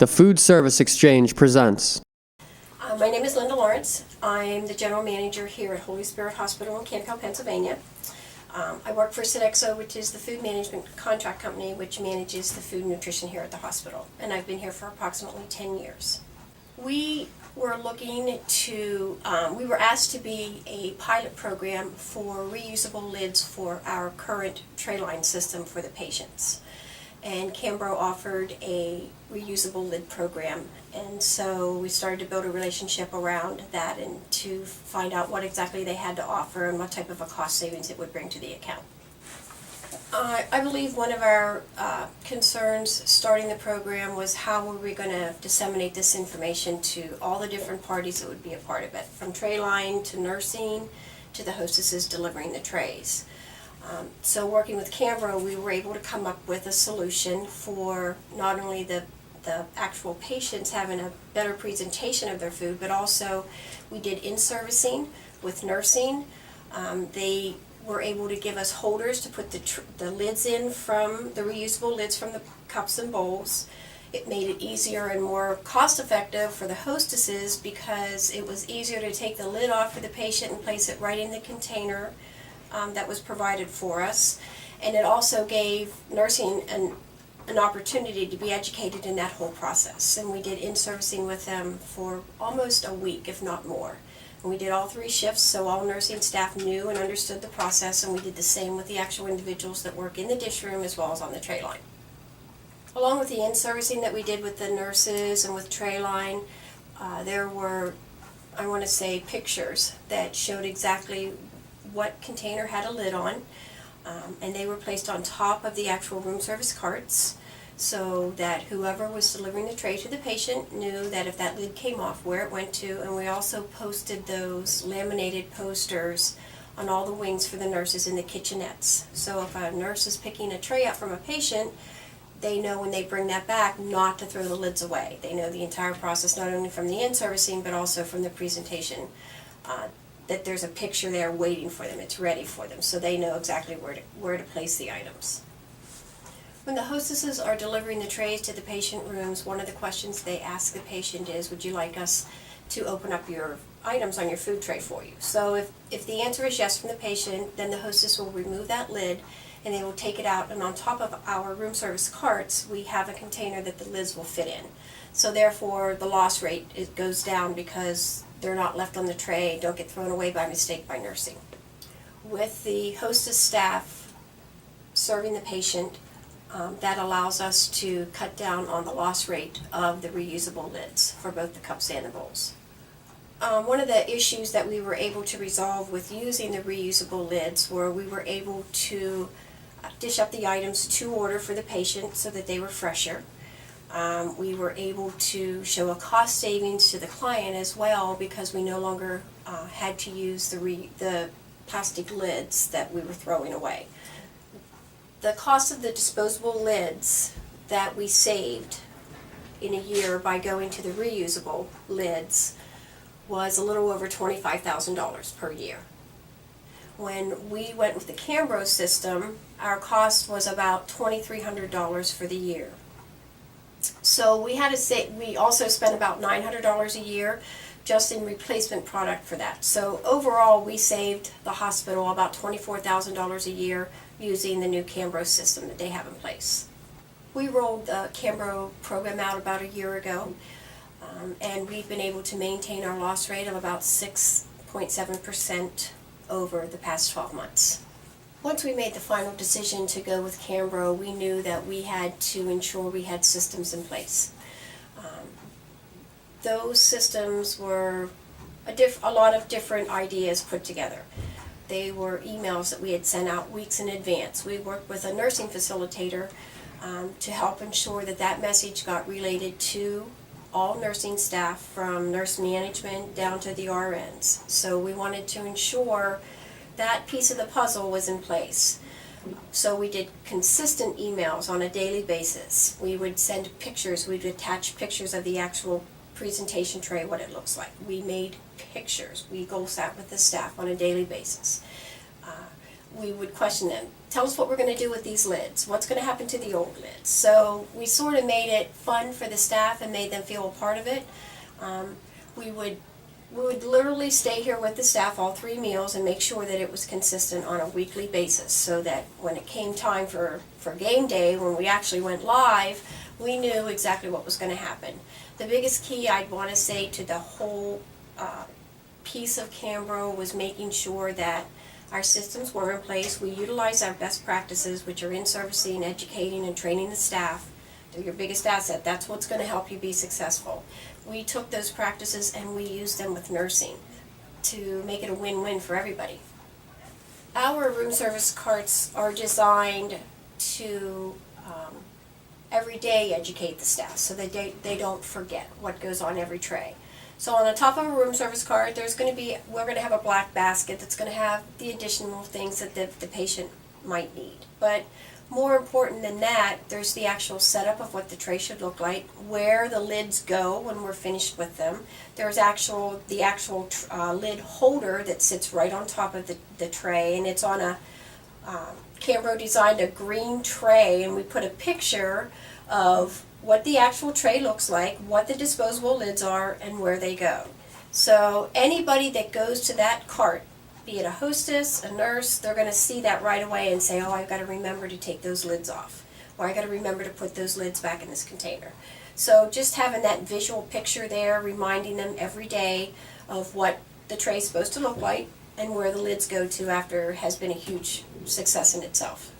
The Food Service Exchange presents. My name is Linda Lawrence. I'm the general manager here at Holy Spirit Hospital in Cambro, Pennsylvania. I work for Sodexo, which is the food management contract company which manages the food and nutrition here at the hospital, and I've been here for approximately 10 years. We were asked to be a pilot program for reusable lids for our current tray line system for the patients. And Cambro offered a reusable lid program, and so we started to build a relationship around that and to find out what exactly they had to offer and what type of a cost savings it would bring to the account. I believe one of our concerns starting the program was how were we going to disseminate this information to all the different parties that would be a part of it, from tray line to nursing to the hostesses delivering the trays. So working with Cambro, we were able to come up with a solution for not only the actual patients having a better presentation of their food, but also we did in-servicing with nursing. They were able to give us holders to put the lids in from the reusable lids from the cups and bowls. It made it easier and more cost-effective for the hostesses because it was easier to take the lid off for the patient and place it right in the container that was provided for us, and it also gave nursing an opportunity to be educated in that whole process. And we did in-servicing with them for almost a week, if not more. And we did all 3 shifts, so all nursing staff knew and understood the process, and we did the same with the actual individuals that work in the dish room as well as on the tray line. Along with the in-servicing that we did with the nurses and with tray line, there were, I want to say, pictures that showed exactly what container had a lid on, and they were placed on top of the actual room service carts so that whoever was delivering the tray to the patient knew that if that lid came off, where it went to. And we also posted those laminated posters on all the wings for the nurses in the kitchenettes. So if a nurse is picking a tray up from a patient, they know when they bring that back not to throw the lids away. They know the entire process, not only from the in-servicing but also from the presentation, that there's a picture there waiting for them, it's ready for them, so they know exactly where to place the items. When the hostesses are delivering the trays to the patient rooms, one of the questions they ask the patient is, would you like us to open up your items on your food tray for you? So if the answer is yes from the patient, then the hostess will remove that lid and they will take it out, and on top of our room service carts, we have a container that the lids will fit in. So therefore, the loss rate goes down because they're not left on the tray, don't get thrown away by mistake by nursing. With the hostess staff serving the patient, that allows us to cut down on the loss rate of the reusable lids for both the cups and the bowls. One of the issues that we were able to resolve with using the reusable lids were we were able to dish up the items to order for the patient so that they were fresher. We were able to show a cost savings to the client as well because we no longer had to use the plastic lids that we were throwing away. The cost of the disposable lids that we saved in a year by going to the reusable lids was a little over $25,000 per year. When we went with the Cambro system, our cost was about $2,300 for the year. So we also spent about $900 a year just in replacement product for that. So overall, we saved the hospital about $24,000 a year using the new Cambro system that they have in place. We rolled the Cambro program out about a year ago, and we've been able to maintain our loss rate of about 6.7% over the past 12 months. Once we made the final decision to go with Cambro, we knew that we had to ensure we had systems in place. Those systems were a lot of different ideas put together. They were emails that we had sent out weeks in advance. We worked with a nursing facilitator to help ensure that that message got related to all nursing staff from nurse management down to the RNs. So we wanted to ensure that piece of the puzzle was in place. So we did consistent emails on a daily basis. We would send pictures, we'd attach pictures of the actual presentation tray, what it looks like. We made pictures. We goal sat with the staff on a daily basis. we would question them. Tell us what we're going to do with these lids. What's going to happen to the old lids? So we sort of made it fun for the staff and made them feel a part of it. We would literally stay here with the staff all 3 meals and make sure that it was consistent on a weekly basis, so that when it came time for game day, when we actually went live, we knew exactly what was going to happen. The biggest key I'd want to say to the whole piece of Cambro was making sure that our systems were in place. We utilize our best practices, which are in-servicing, educating, and training the staff. They're your biggest asset. That's what's going to help you be successful. We took those practices and we used them with nursing to make it a win-win for everybody. Our room service carts are designed to every day educate the staff so that they don't forget what goes on every tray. So on the top of a room service cart, we're going to have a black basket that's going to have the additional things that the patient might need. But more important than that, there's the actual setup of what the tray should look like, where the lids go when we're finished with them. There's the actual lid holder that sits right on top of the tray, and it's on a Cambro designed a green tray, and we put a picture of what the actual tray looks like, what the disposable lids are, and where they go. So anybody that goes to that cart, be it a hostess, a nurse, they're going to see that right away and say, oh, I've got to remember to take those lids off, or I've got to remember to put those lids back in this container. So just having that visual picture there, reminding them every day of what the tray is supposed to look like and where the lids go to after has been a huge success in itself.